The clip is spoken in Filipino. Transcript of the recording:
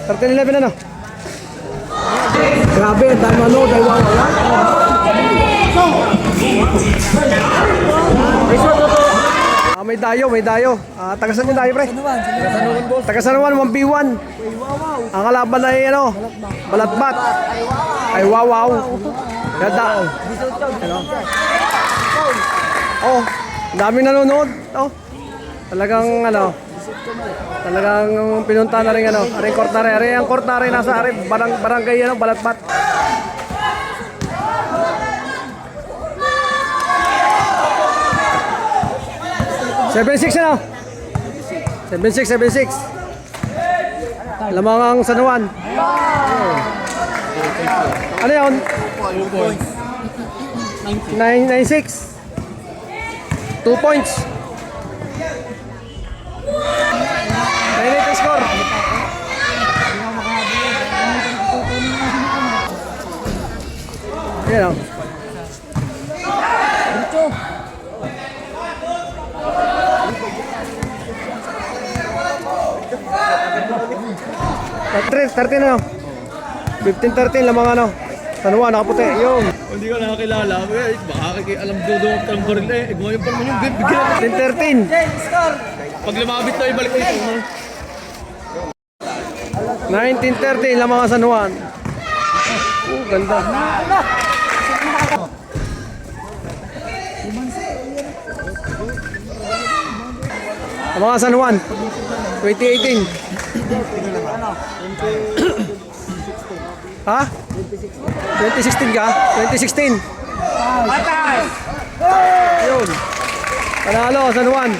13-11 ano? Grabe, dahil ano, dahil wala. May dayo, may dayo. Tagasan yung dayo, pre. Tagasanuan, 1v1. Ang kalaban ay ano, balatbat. Ay wow. Ganda. Oh, daming nanonood. Oh. Talagang ano, talagang pinunta na rin ano, aring kortare, ang kortare nasa aring barangay ano, balatbat. Seven six ano? 7-6. Lamang ang San Juan. Ano yun? 9-6. 2 points. 9-8 score. Yan o. Thirteen ano? 15-13 lamang ano? San Juan, nakaputi. Yung. Hindi ka nakakilala. Baka alam dudungot ka ng baril eh. Gumayon pa naman yung game. Bigyan 10-13. Pag lumabit na ibalik ko ito. 19-13 lamang ang San Juan. Ganda. Lamang ang San Juan. 2018. Ha? 2016 ka? 2016. Patay! Yun. Panalo, San Juan.